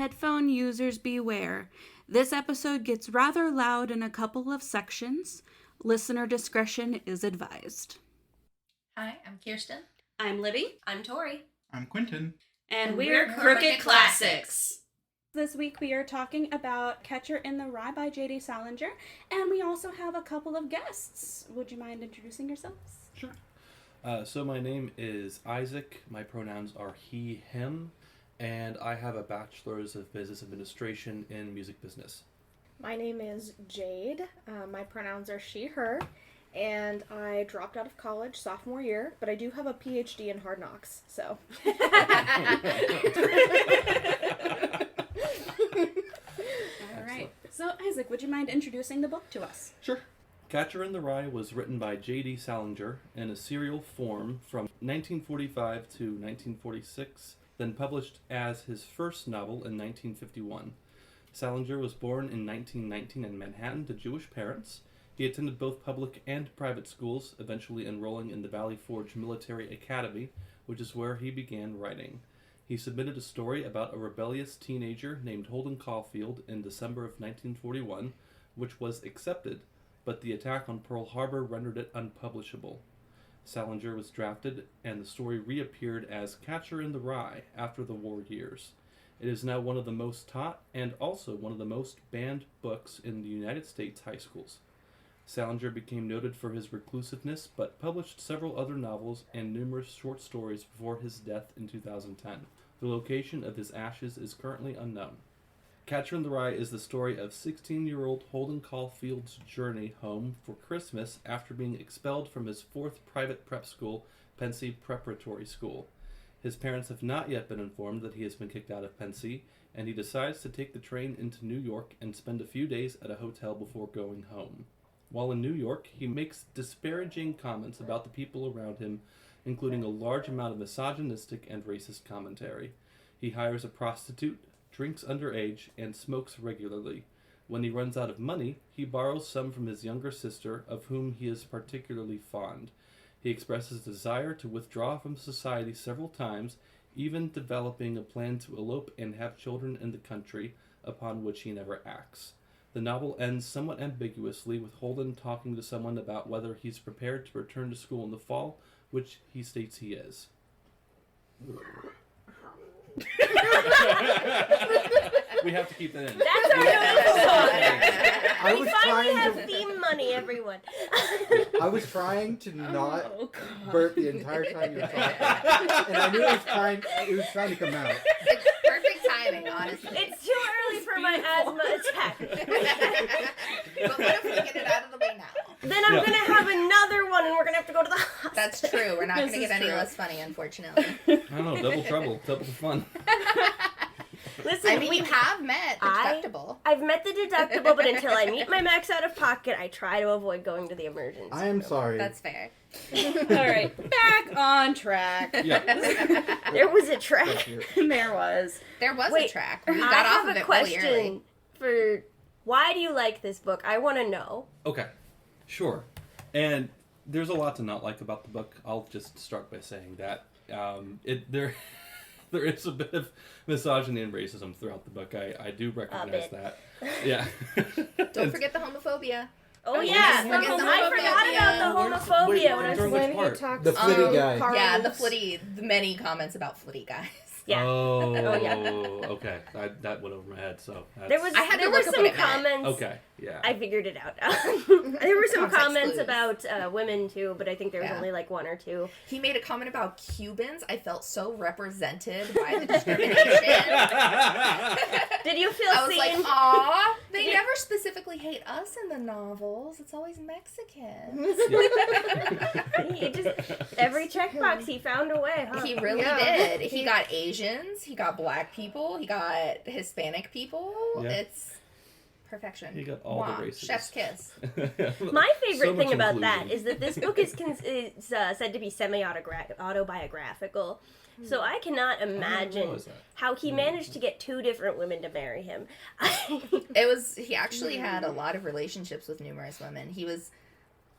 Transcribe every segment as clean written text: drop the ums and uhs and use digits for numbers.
headphone users beware. This episode gets rather loud in a couple of sections. Listener discretion is advised. Hi, I'm Kirsten. I'm Libby. I'm Tori. I'm Quentin. And we're Crooked Classics. This week we are talking about Catcher in the Rye by J.D. Salinger, and we also have a couple of guests. Would you mind introducing yourselves? Sure. So my name is Isaac. My pronouns are he, him, and I have a bachelor's of business administration in music business. My name is Jade. My pronouns are she, her, and I dropped out of college sophomore year, but I do have a PhD in hard knocks, so. All right. So, Isaac, would you mind introducing the book to us? Sure. Catcher in the Rye was written by J.D. Salinger in a serial form from 1945 to 1946, then published as his first novel in 1951. Salinger was born in 1919 in Manhattan to Jewish parents. He attended both public and private schools, eventually enrolling in the Valley Forge Military Academy, which is where he began writing. He submitted a story about a rebellious teenager named Holden Caulfield in December of 1941, which was accepted, but the attack on Pearl Harbor rendered it unpublishable. Salinger was drafted, and the story reappeared as Catcher in the Rye after the war years. It is now one of the most taught and also one of the most banned books in the United States high schools. Salinger became noted for his reclusiveness, but published several other novels and numerous short stories before his death in 2010. The location of his ashes is currently unknown. Catcher in the Rye is the story of 16-year-old Holden Caulfield's journey home for Christmas after being expelled from his fourth private prep school, Pensy Preparatory School. His parents have not yet been informed that he has been kicked out of Pensy, and he decides to take the train into New York and spend a few days at a hotel before going home. While in New York, he makes disparaging comments about the people around him, including a large amount of misogynistic and racist commentary. He hires a prostitute, drinks underage, and smokes regularly. When he runs out of money, he borrows some from his younger sister, of whom he is particularly fond. He expresses a desire to withdraw from society several times, even developing a plan to elope and have children in the country, upon which he never acts. The novel ends somewhat ambiguously, with Holden talking to someone about whether he's prepared to return to school in the fall, which he states he is. We have to keep that in. That's our notice. We finally have theme money, everyone. I was trying to not burp the entire time you were talking, and I knew it was trying to come out. It's perfect timing, honestly. It's too early for my asthma attack. But what if we get it out of the way now? Then I'm gonna have another one, and we're gonna have to go to the hospital. That's true. We're not gonna get any less funny, unfortunately. I don't know, double trouble, double fun. Listen, I mean, you have met the deductible. I've met the deductible, but until I meet my max out of pocket, I try to avoid going to the emergency I am room. sorry. That's fair. All right, back on track. Yeah. There was a track. There was. There was a track. We I got have off of a it question really early. for why do you like this book? I want to know. Okay, sure. And there's a lot to not like about the book. I'll just start by saying that. There is a bit of misogyny and racism throughout the book. I do recognize that. Yeah. Don't forget the homophobia. Oh yeah, forget the I forgot about the homophobia when I was during which part? He talks The flitty guy. Yeah, the many comments about flitty guys. Yeah. Oh, yeah. Okay. That went over my head, so that's... There were some comments. Okay, yeah. I figured it out. There were some Context comments clues. about women too, but I think there was Yeah. only like one or two. He made a comment about Cubans. I felt so represented by the discrimination. Did you feel I was seen? like, aw, they never specifically hate us in the novels. It's always Mexicans. Every checkbox he found a way, huh? He really did. He got Asians, he got black people, he got Hispanic people. Yeah. It's perfection. He got all the races. Chef's kiss. My favorite So thing much about that inclusion. is that this book is said to be semi-autobiographical. So I cannot imagine realize that. how he managed to get two different women to marry him. He actually had a lot of relationships with numerous women. He was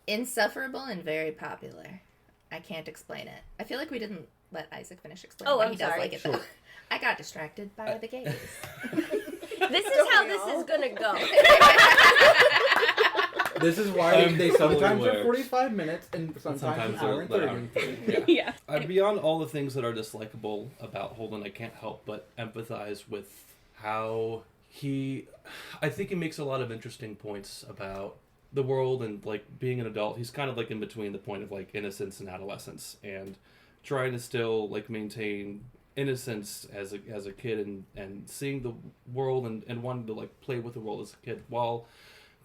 insufferable and very popular. I can't explain it. I feel like we didn't let Isaac finish explaining why I'm he does sorry. like it Sure. though. I got distracted by the gays. This is how this is gonna go. This is why they fully sometimes aware. are 45 minutes and sometimes an hour and 30. Yeah. Yeah. Beyond all the things that are dislikable about Holden, I can't help but empathize with how I think he makes a lot of interesting points about the world and, like, being an adult. He's kind of, like, in between the point of, like, innocence and adolescence and trying to still, like, maintain innocence as a kid and seeing the world and wanting to, like, play with the world as a kid while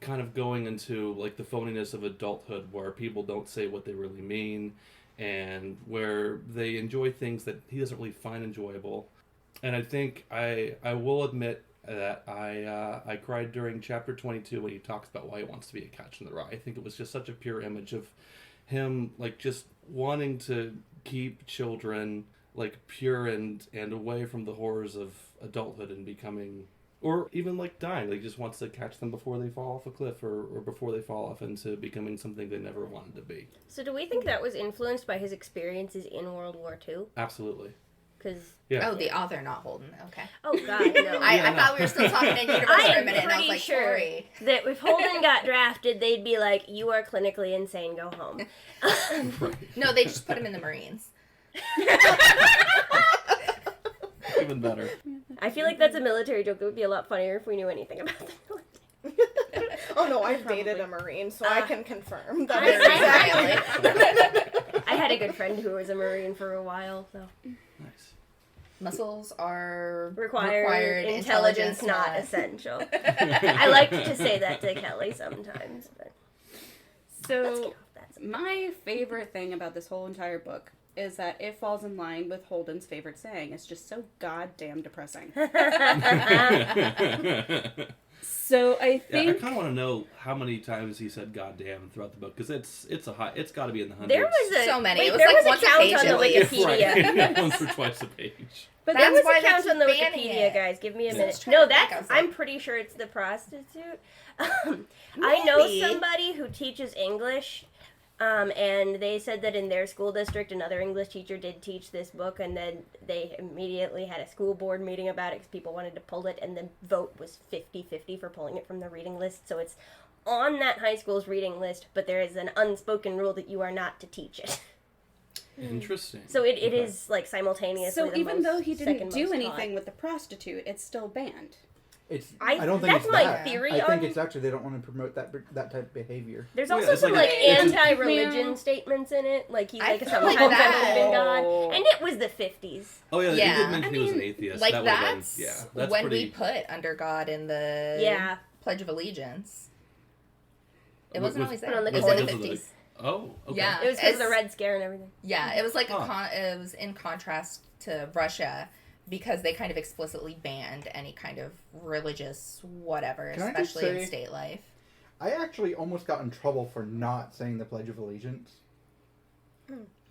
kind of going into, like, the phoniness of adulthood where people don't say what they really mean and where they enjoy things that he doesn't really find enjoyable. And I think I will admit that I cried during chapter 22 when he talks about why he wants to be a Catcher in the Rye. I think it was just such a pure image of him, like, just wanting to keep children, like, pure and away from the horrors of adulthood and becoming, or even, like, dying. Like, he just wants to catch them before they fall off a cliff or before they fall off into becoming something they never wanted to be. So do we think that was influenced by his experiences in World War II? Absolutely. Because Oh, the author, not Holden. Okay. oh god, no. I thought we were still talking in universe I for a am minute, and I was pretty like, sure sorry. that if Holden got drafted, they'd be like, "You are clinically insane. Go home." No, they just put him in the Marines. Even better. I feel like that's a military joke. It would be a lot funnier if we knew anything about the military. Oh no, I've Probably. dated a Marine, so I can confirm that. I had a good friend who was a Marine for a while, so Nice. Muscles are required intelligence not essential. I like to say that to Kelly sometimes, but let's So, get off that. my favorite thing about this whole entire book is that it falls in line with Holden's favorite saying. It's just so goddamn depressing. So I Yeah, I think kind of want to know how many times he said "goddamn" throughout the book because it's got to be in the hundreds. There was a So many. Wait, It was there like was once a a count page on the at least. Wikipedia. Right. Once or twice a page. but There That's was why a they count keep on the banning Wikipedia, it. guys. Give me a Yeah, minute. let's try to No, think that's. of some. I'm pretty sure it's the prostitute. I know Maybe. somebody who teaches English, and they said that in their school district, another English teacher did teach this book, and then they immediately had a school board meeting about it because people wanted to pull it, and the vote was 50-50 for pulling it from the reading list. So it's on that high school's reading list, but there is an unspoken rule that you are not to teach it. Interesting. So it Okay. is like simultaneously. so the even most, though he didn't second do most anything taught. with the prostitute, it's still banned. I don't think that's it's my that. theory I think on- it's actually they don't want to promote that type of behavior. There's Well, also yeah, it's some like like a- it's a- anti-religion Yeah. statements in it, like he's I like feel sometimes like believed that- in God, and it was the 50s. Oh yeah, Yeah. he did mention I he was an mean, atheist. Like, that would've been- that's, yeah, that's when pretty. we put under God in the Yeah. Pledge of Allegiance. It With- wasn't with- always Put on there. the It was in the because of the- 50s. Oh, okay. Yeah. It was because of the It's- Red Scare and everything. Yeah, it was like Huh. it was in contrast to Russia because they kind of explicitly banned any kind of religious whatever, Can I just especially in say- state life. I actually almost got in trouble for not saying the Pledge of Allegiance.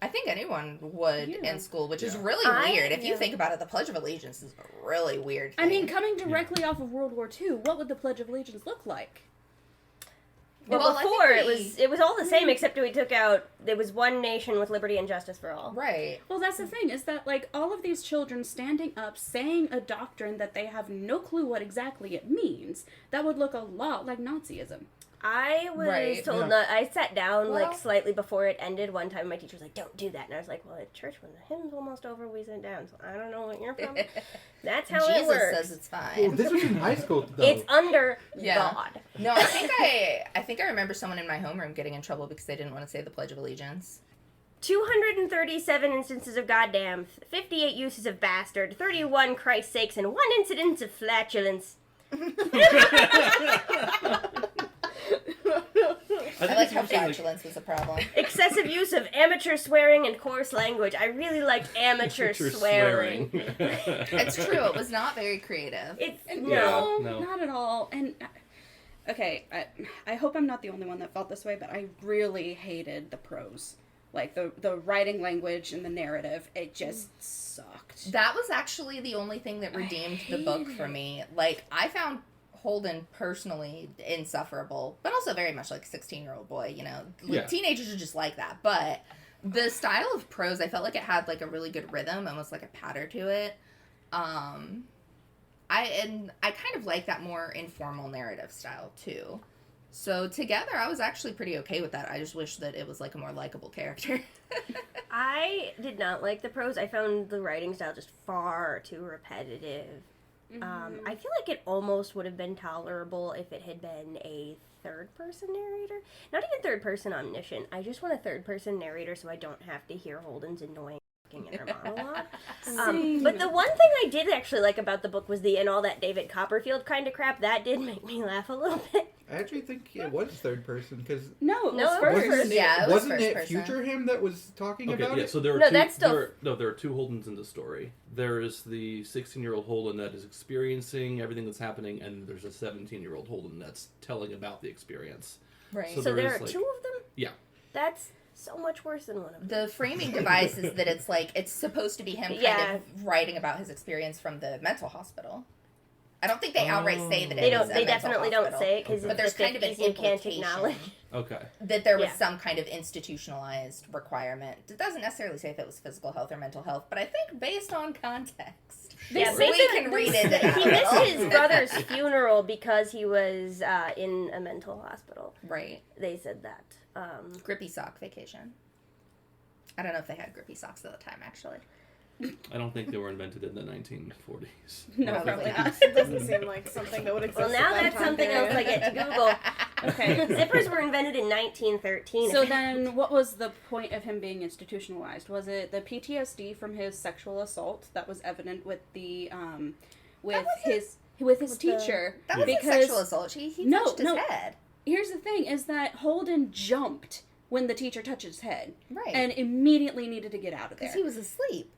I think anyone would Yeah. in school, which is Yeah. really weird. If you yeah. think about it, the Pledge of Allegiance is a really weird thing. I mean, coming directly off of World War II, what would the Pledge of Allegiance look like? Well, Well, I think before we- it was all the same except we took out there was one nation with liberty and justice for all. right. Well, that's the thing, is that, like, all of these children standing up, saying a doctrine that they have no clue what exactly it means, that would look a lot like Nazism. I was Right. told Yeah. not. I sat down Well- like slightly before it ended. One time, my teacher was like, "Don't do that," and I was like, "Well, at church, when the hymn's almost over, we sit down." So I don't know what you're from. That's how it Jesus works. says it's Well, fine. this was in high school, though. It's under Yeah. God. No, I think I remember someone in my homeroom getting in trouble because they didn't want to say the Pledge of Allegiance. 237 instances of goddamn, 58 uses of bastard, 31 Christ's sakes, and 1 incident of flatulence. I think like it's how interesting, like- flatulence was a problem. Excessive use of amateur swearing and coarse language. I really liked amateur You're swearing. It's true. It was not very creative. It's And no. no. not at all. And okay, I hope I'm not the only one that felt this way, but I really hated the prose, like the writing language and the narrative. It just sucked. That was actually the only thing that redeemed the book hate for it. me. Like, I found Holden personally insufferable, but also very much like a 16-year-old boy, you know. Yeah. Teenagers are just like that. But the style of prose, I felt like it had like a really good rhythm, almost like a patter to it. I kind of like that more informal narrative style too. So together, I was actually pretty okay with that. I just wish that it was like a more likable character. I did not like the prose. I found the writing style just far too repetitive. I feel like it almost would have been tolerable if it had been a third-person narrator. Not even third-person omniscient. I just want a third-person narrator so I don't have to hear Holden's annoying inner monologue. But the one thing I did actually like about the book was the and all that David Copperfield kind of crap. That did make me laugh a little bit. I actually think it was third person because No, it No, was it was first. first. Yeah, it was wasn't first it person. future him that was talking Okay, about yeah, it? so there are No, two, that's still- there are two Holdens in the story. There is the 16-year-old Holden that is experiencing everything that's happening, and there's a 17-year-old Holden that's telling about the experience. Right. So So there is, are like- two of them? Yeah. That's so much worse than one of them. The framing device is that it's like, it's supposed to be him kind Yeah. of writing about his experience from the mental hospital. I don't think they outright say that it They is don't. a They mental definitely don't hospital. say it because Okay. But there's kind of an you can't implication acknowledge. Okay. that there was Yeah. some kind of institutionalized requirement. It doesn't necessarily say if it was physical health or mental health, but I think based on context, Yeah, we basically, can read it. He missed his brother's funeral because he was in a mental hospital. Right. They said that. Grippy sock vacation. I don't know if they had grippy socks at the time, actually. I don't think they were invented in the 1940s. No, Probably probably not. not. It doesn't seem like something that would exist. Well, now at that that's time something else I period. get to Google. Okay. Zippers were invented in 1913. So then, what was the point of him being institutionalized? Was it the PTSD from his sexual assault that was evident with the with his With the- teacher? That was because a sexual assault. He No, touched his no. head. Here's the thing: is that Holden jumped when the teacher touched his head, Right. and immediately needed to get out of there. Because he was asleep.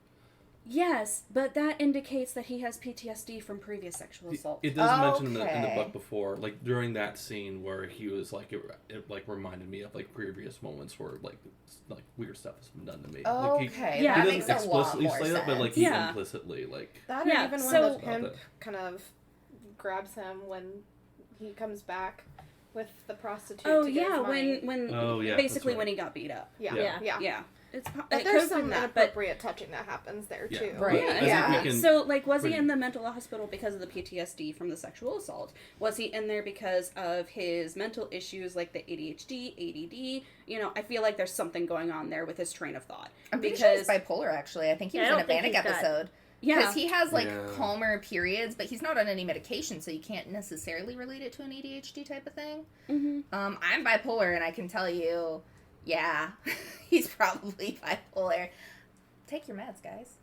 Yes, but that indicates that he has PTSD from previous sexual assault. It does mention in the Okay. book before, like during that scene where he was like, it like reminded me of like previous moments where like weird stuff has been done to me. Like, Okay, Yeah. that he makes doesn't a lot explicitly more say sense. that, but like he Yeah. implicitly like. That Yeah, or even so- when the pimp About kind of grabs him when he comes back with the prostitute. Oh to get yeah, his money. when Oh, yeah, basically that's right. when he got beat up. Yeah, Yeah. yeah. Yeah, it's But it there's could some have been that, but inappropriate touching that happens there Yeah. too. Right. yeah, I think Yeah. we can So, like, was he pretty- in the mental hospital because of the PTSD from the sexual assault? Was he in there because of his mental issues like the ADHD, ADD? You know, I feel like there's something going on there with his train of thought. I'm pretty sure because he's bipolar, actually. I think he Yeah, was I in don't a think manic he's got- episode. yeah, Because he has, like, Yeah. calmer periods, but he's not on any medication, so you can't necessarily relate it to an ADHD type of thing. hmm I'm bipolar, and I can tell you, yeah, he's probably bipolar. Take your meds, guys.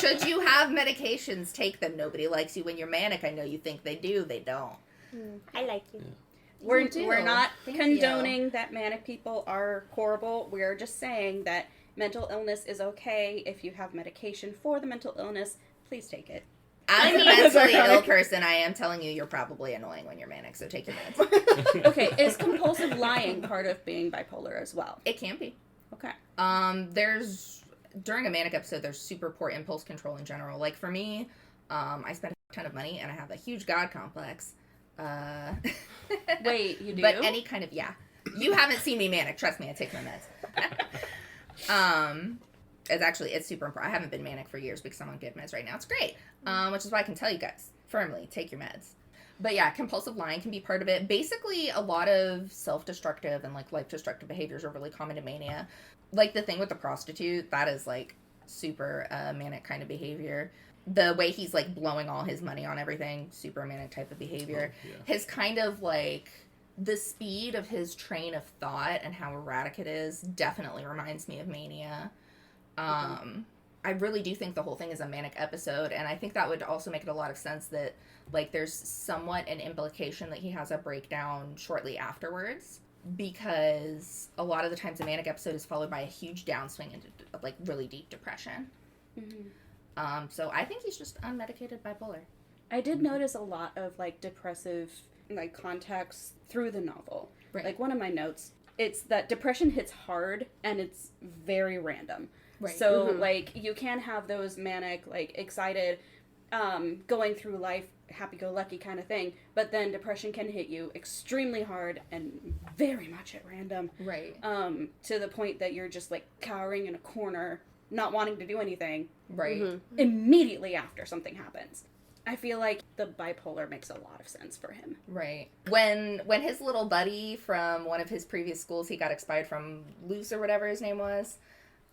Should you have medications, take them. Nobody likes you when you're manic. I know you think they do. They don't. I like you. we're do. we're not Thank condoning that manic people are horrible. We're just saying that mental illness is okay if you have medication for the mental illness. Please take it. As a mentally ill person, I am telling you, you're probably annoying when you're manic, so take your meds. Okay, is compulsive lying part of being bipolar as well? It can be. Okay. There's during a manic episode, there's super poor impulse control in general. Like for me, I spent a ton of money and I have a huge God complex. Wait, you do? But any kind of you haven't seen me manic. Trust me, I take my meds. It's super important. I haven't been manic for years because I'm on good meds right now. It's great, which is why I can tell you guys firmly, take your meds. But yeah, compulsive lying can be part of it. Basically, a lot of self-destructive and like life-destructive behaviors are really common to mania. Like the thing with the prostitute, that is like super manic kind of behavior. The way he's like blowing all his money on everything, super manic type of behavior. Oh, yeah. His kind of like the speed of his train of thought and how erratic it is definitely reminds me of mania. I really do think the whole thing is a manic episode, and I think that would also make it a lot of sense that like there's somewhat an implication that he has a breakdown shortly afterwards, because a lot of the times a manic episode is followed by a huge downswing into like really deep depression. Mhm. So I think he's just unmedicated bipolar. I did notice a lot of like depressive like context through the novel. Right. Like one of my notes, it's that depression hits hard and it's very random. Right. So like you can have those manic, like excited, going through life, happy-go-lucky kind of thing, but then depression can hit you extremely hard and very much at random. Right. To the point that you're just like cowering in a corner, not wanting to do anything Right. immediately after something happens. I feel like the bipolar makes a lot of sense for him. Right. When his little buddy from one of his previous schools, he got expired from Luce or whatever his name was.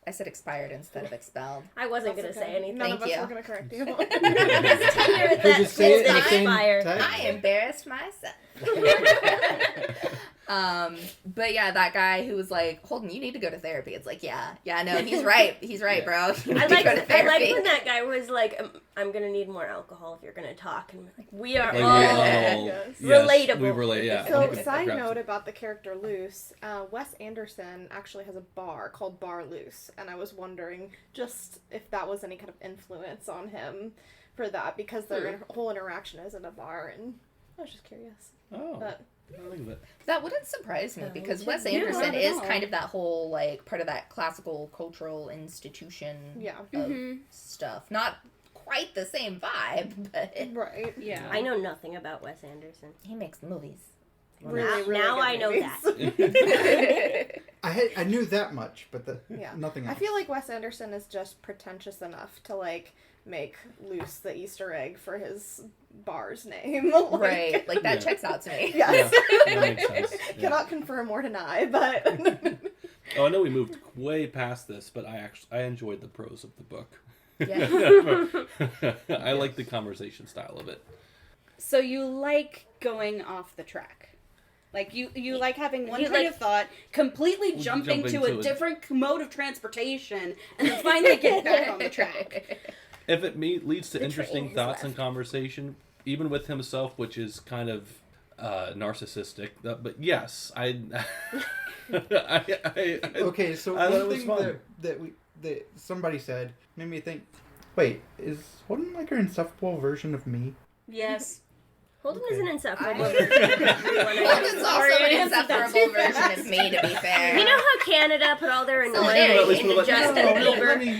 I said expired instead of expelled. I wasn't going to say anything. None Thank of us you. Oh, were going to correct you. His tenure at that Just say school it in the same expired. text. I embarrassed myself. But yeah, that guy who was like, Holden, you need to go to therapy. It's like, yeah, no, he's right, bro. You need I to like go to therapy. when that guy was like, I'm going to need more alcohol if you're going to talk. And we're like, we are Like, all... Yes. Relatable. We relate, yeah. So, Okay. side Grabs note it. about the character Luce, Wes Anderson actually has a bar called Bar Luce, and I was wondering just if that was any kind of influence on him for that, because their whole interaction is in a bar, and I was just curious. Oh, But, I think that. That wouldn't surprise me because Wes Yeah, Anderson not at is all. kind of that whole, like, part of that classical cultural institution yeah. of stuff. Not quite the same vibe, but Right. Yeah. I know nothing about Wes Anderson. he makes movies. Really now good I know movies. that. I knew that much, but Yeah. nothing else. I feel like Wes Anderson is just pretentious enough to, like, make Luce the Easter egg for his bar's name. Like, Right. Like, that Yeah. checks out to me. Yes. Yeah, that makes sense. Yeah. Cannot confirm or deny, but Oh, I know we moved way past this, but I enjoyed the prose of the book. Yeah. I like the conversation style of it. So you like going off the track. Like, you like having one You train like- of thought, completely jumping Jumping to to a a- different mode of transportation, and then finally get back on the track. If it leads to The interesting train thoughts has and conversation, even with himself, which is kind of narcissistic, but yes, Okay, so I thought it one was thing fun. that somebody said made me think. Wait, is Holden like an insufferable version of me? Yes. Holden Okay. is an insufferable. Holden's also an insufferable version of me, to be fair. You know how Canada put all their Solidarity. annoying into Justin Bieber? You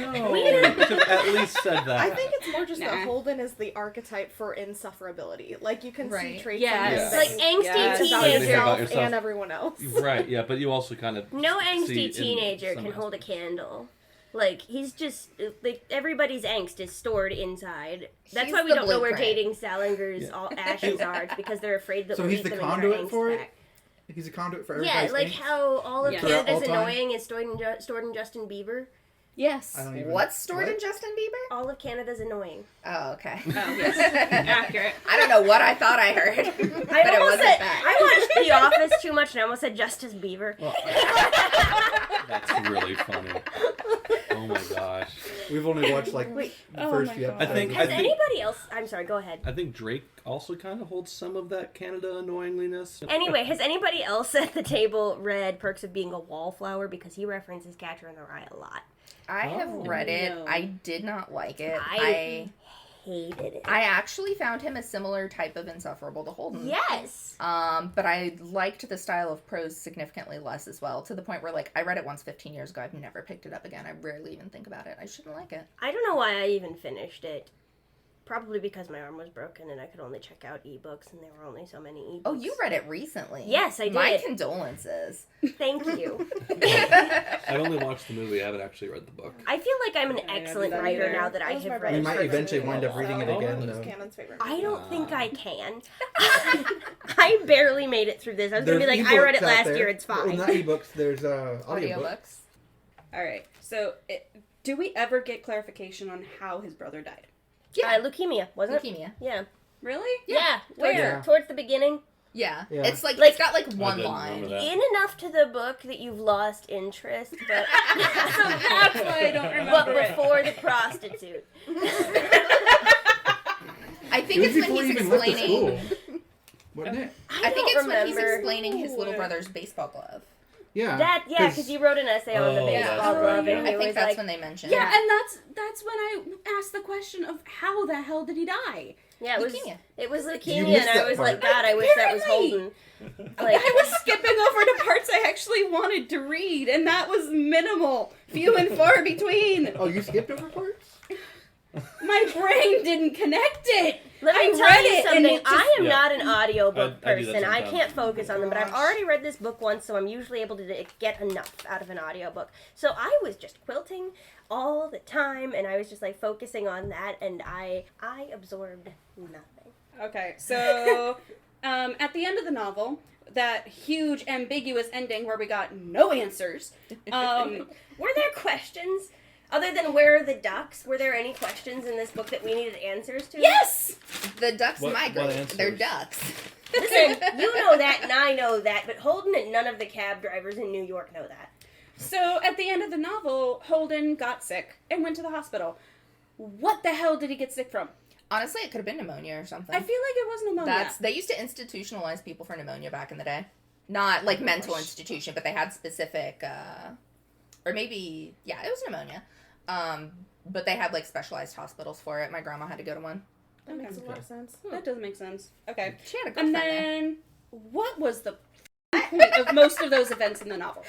should have at least said that. I think it's more just Nah. that Holden is the archetype for insufferability. Like, you can Right. see traits Yes. in him Yeah. that Like you angsty Yes. about teenager. yourself yourself. and everyone else. Right, yeah, but you also kind of No see angsty in teenager some can hold a aspects. candle. Like, he's just, like, everybody's angst is stored inside. That's He's why we the don't know where blueprint. dating Salinger's Yeah. all ashes are. It's because they're afraid that So we'll he's eat the them and get our conduit angst for it? back. He's a conduit for Yeah, everybody's like angst? how all of Yeah. Throughout Canada's all time? annoying is stored in Justin Bieber. Yes. I don't even What's stored what? in Justin Bieber? All of Canada's annoying. Oh, okay. Oh, yes. Accurate. I don't know what I thought I heard, but I it almost wasn't said, that. I watched The Office too much and I almost said Justice Bieber. Well, that's really funny. Oh my gosh. We've only watched like Wait. the Oh first my few God. episodes. I think- Has anybody else... I'm sorry, go ahead. I think Drake also kind of holds some of that Canada annoyingliness. Anyway, has anybody else at the table read Perks of Being a Wallflower? Because he references Catcher in the Rye a lot. I have Oh. read it. No. I did not like it. I hated it. I actually found him a similar type of insufferable to Holden. Yes. But I liked the style of prose significantly less as well, to the point where, like, I read it once 15 years ago. I've never picked it up again. I rarely even think about it. I shouldn't like it. I don't know why I even finished it. Probably because my arm was broken and I could only check out ebooks and there were only so many ebooks. Oh, you read it recently? Yes, I did. My condolences. Thank you. I only watched the movie. I haven't actually read the book. I feel like I'm an I don't excellent do that writer either. now that I That was my have brother's We read might favorite eventually movie. wind up reading it Oh, again, It's though. Cannon's favorite I movie. don't think I can. I barely made it through this. I was There's gonna be like, I read it ebooks out last there. year, it's Well, fine. not ebooks, there's audiobooks. Audiobooks. All right. So, do we ever get clarification on how his brother died? Yeah. Leukemia, wasn't it? Leukemia. Yeah. Really? Yeah. Where? Yeah. Towards the beginning. Yeah. Yeah. It's like, Like- it's got like one didn't line. remember that. In enough to the book that you've lost interest, but So that's why I don't remember but it. before the prostitute. I think It it's was when before he's you even left the explaining. school. Wasn't it? I think don't it's when he's remember. explaining his little brother's baseball glove. Yeah. That because you wrote an essay on the Oh, baseball that's right, glove, yeah. and I he think was that's like, when they mentioned Yeah, it. and that's when I asked the question of how the hell did he die? yeah, it was Leukemia. it was You leukemia, missed and I that was part. like, God, I wish that was Holden. Like, I was skipping over to parts I actually wanted to read, and that was minimal, few and far between. Oh, you skipped over parts? My brain didn't connect it. let me I tell read you it, and something. it just- I am Yeah. not an audiobook I do that person. I sometimes. can't focus on them, but I've Gosh. already read this book once, so I'm usually able to get enough out of an audiobook. So I was just quilting all the time, and I was just like focusing on that, and I absorbed nothing. Okay, so at the end of the novel, that huge ambiguous ending where we got no answers. Were there questions? Other than where are the ducks, were there any questions in this book that we needed answers to? Yes! The ducks What migrate. answers? They're ducks. Listen, you know that and I know that, but Holden and none of the cab drivers in New York know that. So at the end of the novel, Holden got sick and went to the hospital. What the hell did he get sick from? Honestly, it could have been pneumonia or something. I feel like it was pneumonia. They used to institutionalize people for pneumonia back in the day. Not like mental institution, but they had specific, or maybe, yeah, it was pneumonia. But they had like specialized hospitals for it. My grandma had to go to one. That makes a lot of sense. That does make sense. Okay. She had a And girlfriend there. then, what was the point of most of those events in the novel?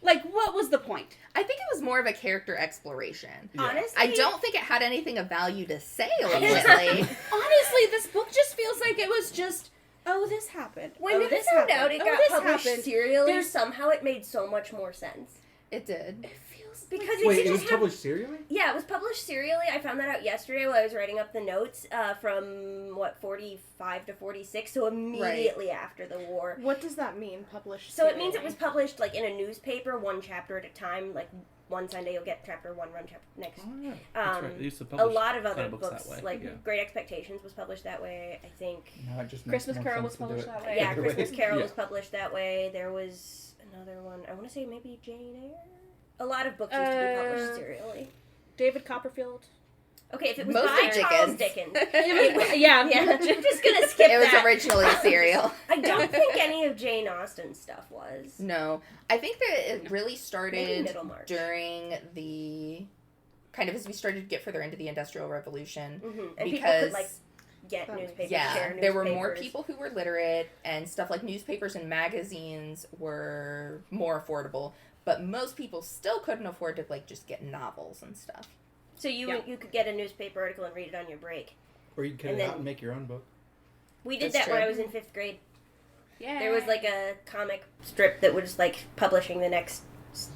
Like, what was the point? I think it was more of a character exploration. Yeah. Honestly, I don't think it had anything of value to say, honestly. Honestly, this book just feels like it was just, oh, this happened. when oh, it this found happened. out it oh, got this published happened. serially, There's- somehow it made so much more sense. It did. It feels Because Wait, it it was just have- published serially? Yeah, it was published serially. I found that out yesterday while I was writing up the notes from, 45 to 46, so immediately after the war. What does that mean, published? So it means it was published, like, in a newspaper, one chapter at a time. Like, one Sunday you'll get chapter 1, one chapter next. Oh, yeah. That's right. They used to A publish lot of kind other books books, that way. like Yeah. Great Expectations was published that way, I think. No, it just makes Christmas more Carol sense was to do published it that way. Yeah, the Christmas way- Carol Yeah. was published that way. There was another one, I want to say maybe Jane Eyre? A lot of books used to be published serially. David Copperfield. Okay, if it was Mostly by Charles Dickens. Dickens. Yeah. Yeah, I'm just gonna skip It was that. originally a serial. I don't think any of Jane Austen's stuff was. No. I think that it really Maybe started Middlemarch. during the, kind of as we started to get further into the Industrial Revolution. Mm-hmm. And people Because, could, like, get That makes newspapers, yeah, share there were more newspapers. people who were literate, and stuff like newspapers and magazines were more affordable. But most people still couldn't afford to, like, just get novels and stuff. So you could get a newspaper article and read it on your break. Or you can cut And it then- out and make your own book. We did That's that when true. I was in 5th grade. Yeah. There was like a comic strip that was like publishing the next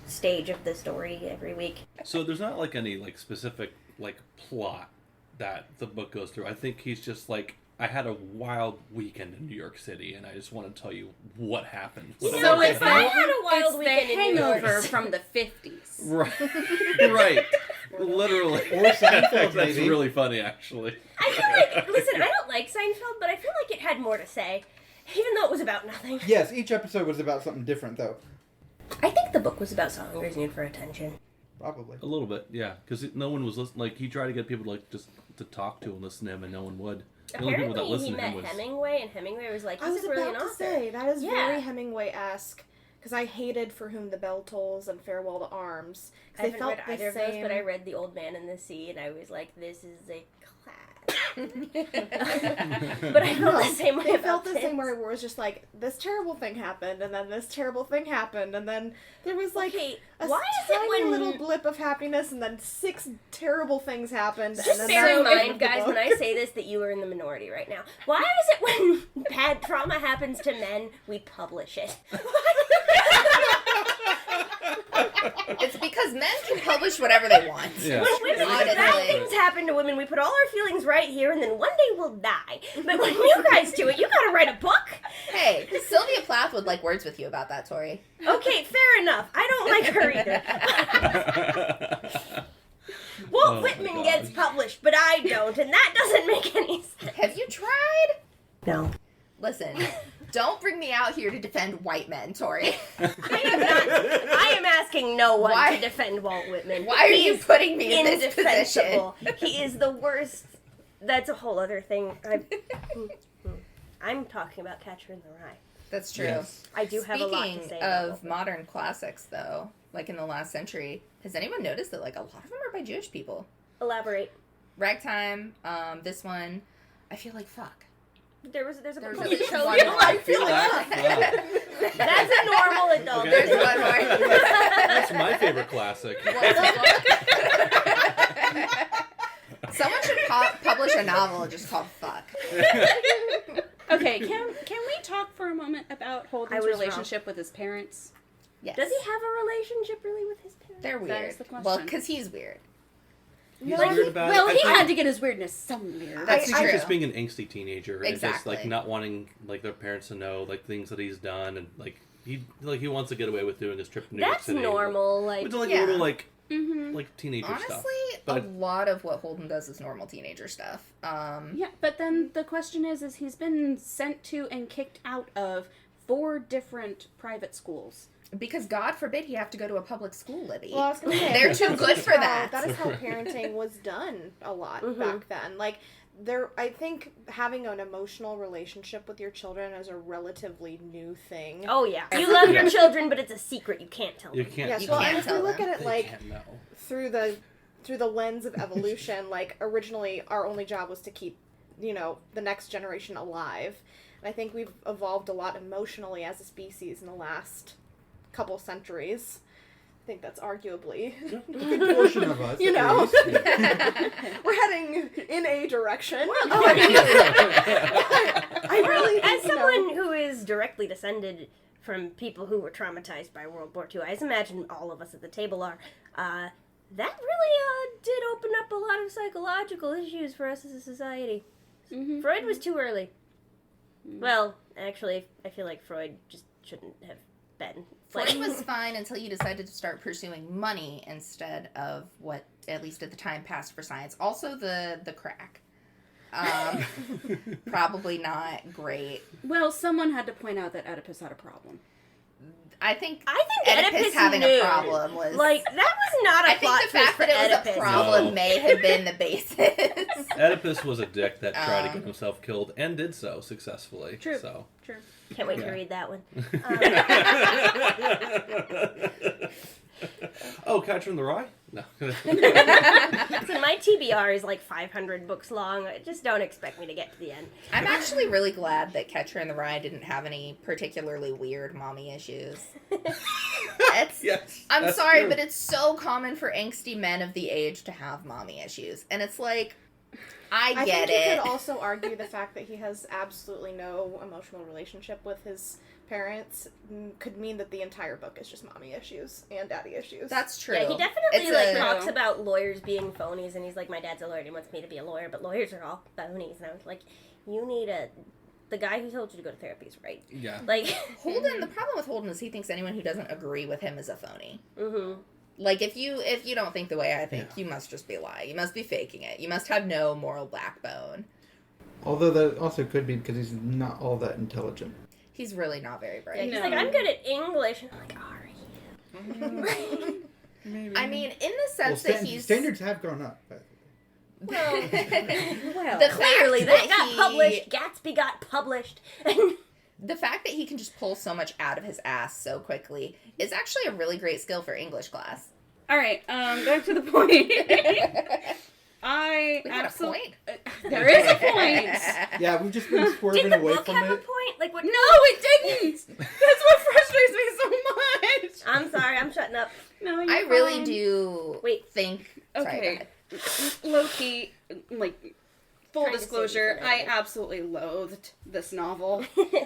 stage of the story every week. So there's not like any like specific like plot that the book goes through. I think he's just like, I had a wild weekend in New York City, and I just want to tell you what happened. You So know, it's if I the- had a wild it's weekend the in New York. Hangover from the 50s. Right. Right. Literally. Or Seinfeld, That's maybe. really funny, actually. I feel like, listen, I don't like Seinfeld, but I feel like it had more to say, even though it was about nothing. Yes, each episode was about something different, though. I think the book was about Salinger's need for attention. Probably. A little bit, yeah. Because no one was listening. Like, he tried to get people to, like, just to talk to and listen to him, and no one would. The only people that Apparently, he listened to him met was... Hemingway, and Hemingway was like, I he's was a brilliant about to author. say that is Yeah. very Hemingway-esque because I hated For Whom the Bell Tolls and Farewell to Arms. 'Cause I they haven't felt read the either of same. those, but I read The Old Man and the Sea, and I was like, this is a class. But I felt the same way They about felt the this. same way where it was just like this terrible thing happened, and then this terrible thing happened, and then there was like Okay, a why is it tiny when little blip of happiness, and then 6 terrible things happened. Just and then bear in that's the end mind, of the guys, when book. I say this, that you are in the minority right now. Why is it when bad trauma happens to men, we publish it? It's because men can publish whatever they want. Yeah. When women, Honestly. bad things happen to women, we put all our feelings right here, and then one day we'll die. But when you guys do it, you gotta write a book. Hey, Sylvia Plath would like words with you about that, Tori. Okay, fair enough. I don't like her either. Walt Oh, my Whitman God. gets published, but I don't, and that doesn't make any sense. Have you tried? No. Listen, don't bring me out here to defend white men, Tori. I am asking no one Why- to defend Walt Whitman. Why are He you is putting me in this position? indefensible. He is the worst. That's a whole other thing. I'm talking about Catcher in the Rye. That's true. Yes. I do have a lot to Speaking say about of Walt Whitman. modern classics, though, like in the last century, has anyone noticed that like a lot of them are by Jewish people? Elaborate. Ragtime, this one, I feel like fuck. There's a There's book at called least Show one Me more. Life. I feel that. Fuck. That's a normal adult. Okay. thing. There's one more. That's my favorite classic. Someone should publish a novel just called Fuck. Okay, can we talk for a moment about I Holden's was relationship with his parents? Yes. Does he have a relationship really with his parents? They're That weird. is the question. Well, because he's weird. He's Like, weird about Well, it. he I think, had to get his weirdness somewhere. That's I think he's true. just being an angsty teenager and just Exactly. like not wanting like their parents to know like things that he's done and like he wants to get away with doing his trip to New York That's City. normal. Like, It's like Yeah. a little like Mm-hmm. like teenager Honestly, stuff. a But lot of what Holden does is normal teenager stuff. Yeah, but then the question is he's been sent to and kicked out of 4 different private schools. Because God forbid he have to go to a public school, Libby. Well, I was gonna say, They're too good for that. That is how parenting was done a lot Mhm. back then. Like, I think having an emotional relationship with your children is a relatively new thing. oh yeah, you love your children, but it's a secret. You can't tell you them. can't. Yes, you well, can't and if we tell look them. at it They like can't know. through the lens of evolution, like originally our only job was to keep, the next generation alive. And I think we've evolved a lot emotionally as a species in the last couple centuries. I think that's arguably, A good portion of us. at least. we're heading in a direction. I I really as think, someone who is directly descended from people who were traumatized by World War II, I imagine all of us at the table are. That really did open up a lot of psychological issues for us as a society. Mm-hmm. Freud was too early. Well, actually, I feel like Freud just shouldn't have been. Freud was fine until you decided to start pursuing money instead of what, at least at the time, passed for science. Also, the crack. Probably not great. Well, someone had to point out that Oedipus had a problem. I think Oedipus having knew. a problem was... Like, that was not a I plot think the twist fact for that it was Oedipus. a problem No. may have been the basis. Oedipus was a dick that tried to Um, get himself killed and did so successfully. True. So. True. Can't wait to Yeah. read that one. Oh, Catcher in the Rye? No. So my TBR is like 500 books long. Just don't expect me to get to the end. I'm actually really glad that Catcher in the Rye didn't have any particularly weird mommy issues. Yes. I'm that's sorry, true. but it's so common for angsty men of the age to have mommy issues. And it's like, I get think you it. could also argue the fact that he has absolutely no emotional relationship with his parents could mean that the entire book is just mommy issues and daddy issues. That's true. Yeah, he definitely It's talks about lawyers being phonies, and he's like, my dad's a lawyer and he wants me to be a lawyer, but lawyers are all phonies. And I was like, you need the guy who told you to go to therapy is right. Yeah. Like, Holden, the problem with Holden is he thinks anyone who doesn't agree with him is a phony. mm-hmm. Like, if you don't think the way I think, Yeah. you must just be lying. You must be faking it. You must have no moral backbone. Although that also could be because he's not all that intelligent. He's really not very Yeah, bright. he's No. like, I'm good at English. And I'm like, are you? Maybe. I mean, in the Well, sense that he's... standards have gone up. By the way. Well, Well, The clearly, fact that got he- published. Gatsby got published. The fact that he can just pull so much out of his ass so quickly is actually a really great skill for English class. all right. Back to the point. I We had a absolutely. point. There is a point. Yeah, we've just been swerving Did the away book from have a it. point? Like, what? No, it didn't. That's what frustrates me so much. I'm sorry, I'm shutting up. No, you're I really fine. do Wait. think... Sorry, go Okay. ahead. Low key, like, full Trying to disclosure, save you I from absolutely loathed this novel.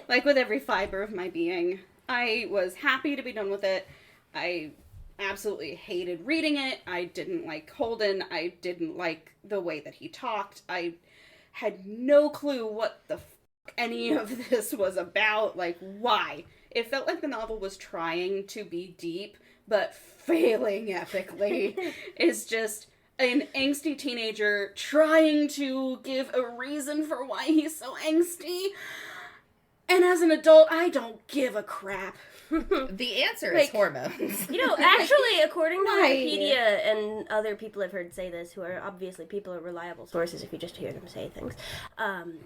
Like, with every fiber of my being. I was happy to be done with it. I absolutely hated reading it. I didn't like Holden. I didn't like the way that he talked. I had no clue what the any of this was about. Like, why? It felt like the novel was trying to be deep, but failing epically. It's just an angsty teenager trying to give a reason for why he's so angsty. And as an adult, I don't give a crap. The answer Like- is hormones. You know, actually, according to Why? Wikipedia and other people I've heard say this, who are obviously people are reliable sources if you just hear them say things,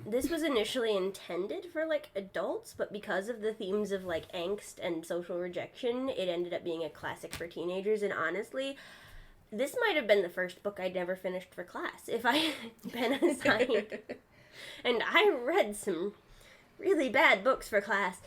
this was initially intended for, like, adults, but because of the themes of, like, angst and social rejection, it ended up being a classic for teenagers, and honestly, this might have been the first book I'd never finished for class if I had been assigned. And I read some really bad books for class.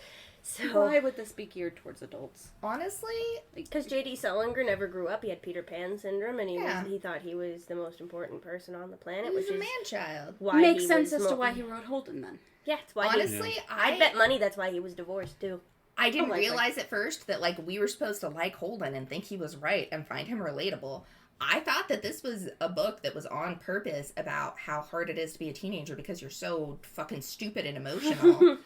So, Why would this be geared towards adults? Honestly, because J.D. Salinger never grew up, he had Peter Pan syndrome, and Yeah. he thought he was the most important person on the planet, he's which a is man-child. why Makes he sense was as to why he wrote Holden then. Yeah, it's why Honestly, I bet money that's why he was divorced too. I didn't likely. realize at first that, like, we were supposed to like Holden and think he was right and find him relatable. I thought that this was a book that was on purpose about how hard it is to be a teenager because you're so fucking stupid and emotional.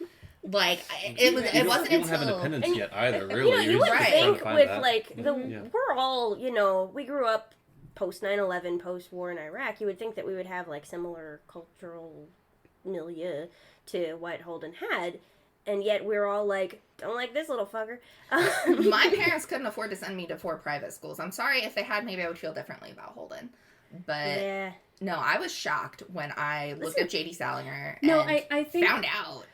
Like, it wasn't you don't until... have independence yet either, And, really. you You're would just trying to think find with, that. like, Yeah. we're all, we grew up post 9/11, post-war in Iraq. You would think that we would have, like, similar cultural milieu to what Holden had. And yet we're all like, don't like this little fucker. My parents couldn't afford to send me to 4 private schools. I'm sorry, if they had, maybe I would feel differently about Holden. But Yeah. no, I was shocked when I looked up J.D. Salinger and No, I think... found out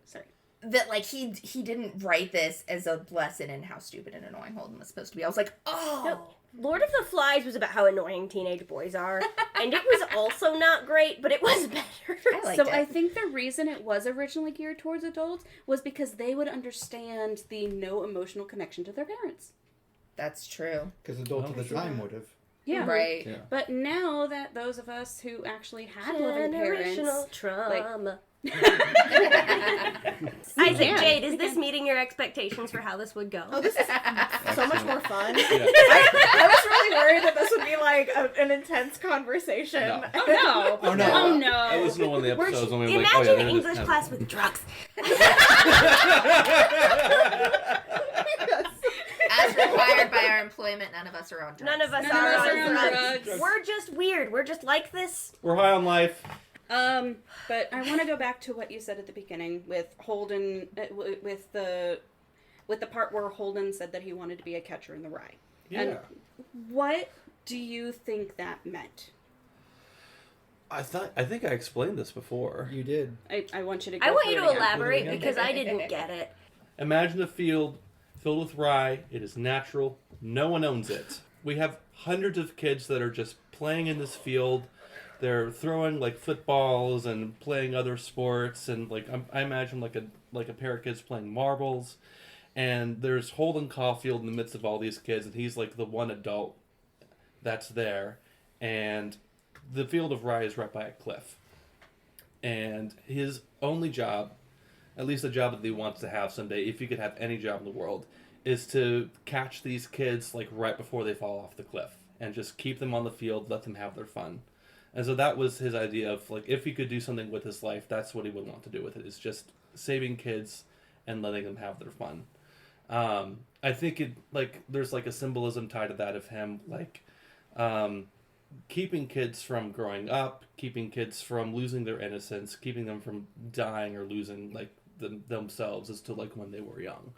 Sorry. that, like, he didn't write this as a lesson in how stupid and annoying Holden was supposed to be. I was like, oh. No, Lord of the Flies was about how annoying teenage boys are. And it was also not great, but it was better. I liked So it. I think the reason it was originally geared towards adults was because they would understand the no emotional connection to their parents. That's true. Because adults Oh, at the sure. time would have. Yeah. Right. Yeah. But now that those of us who actually had living parents... Generational trauma. I Isaac, Jade, is this meeting your expectations for how this would go? Oh, this is so much more fun. Yeah. I was really worried that this would be like an intense conversation. No. Oh, no. Oh, no. Oh, no. That was one of the episodes when we were like, Imagine oh, yeah, an there English is class with drugs. As required by our employment, none of us are on drugs. None of us None are of us on are on drugs. drugs. We're just weird. We're just like this. We're high on life. But I want to go back to what you said at the beginning with Holden, with the part where Holden said that he wanted to be a catcher in the rye. Yeah. And what do you think that meant? I think I explained this before. You did. I want you to go I want through you it to again. elaborate because I didn't get it. Imagine a field filled with rye. It is natural. No one owns it. We have hundreds of kids that are just playing in this field. They're throwing like footballs and playing other sports, and like I imagine like a pair of kids playing marbles. And there's Holden Caulfield in the midst of all these kids, and he's like the one adult that's there. And the field of rye is right by a cliff. And his only job, at least the job that he wants to have someday, if he could have any job in the world, is to catch these kids like right before they fall off the cliff and just keep them on the field, let them have their fun. And so that was his idea of like, if he could do something with his life, that's what he would want to do with it, is just saving kids and letting them have their fun. I think it like there's like a symbolism tied to that of him like keeping kids from growing up, keeping kids from losing their innocence, keeping them from dying or losing like themselves as to like when they were young.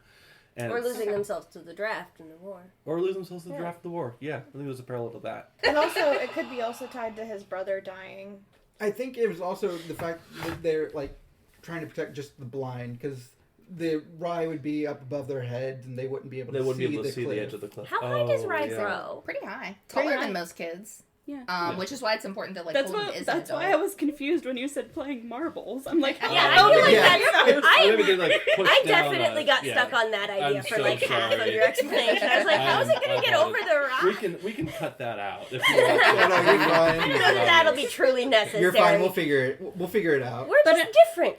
And Or losing themselves to the draft in the war. or lose themselves to the draft of the war. Yeah, I think it was a parallel to that. And also, it could be also tied to his brother dying. I think it was also the fact that they're like trying to protect just the blind because the rye would be up above their heads and they wouldn't be able They to wouldn't see be able to the see cliff. the edge of the cliff. How high does Oh, rye yeah. grow? Pretty high. Pretty Taller high. than most kids. Yeah. Which is why it's important that like That's Holden what. is That's an why I adult. was confused when you said playing marbles. I'm like, Yeah, I how feel do like you Yeah. that's... Maybe get, like, pushed I down definitely on got it. Yeah. stuck on that idea I'm for so like half of sorry. your explanation. I was like, how is it going to get over the rock? We can cut that out if you want. Yeah, no, you're I fine. don't know that that'll be truly necessary. You're fine. We'll figure it out. We're But just different.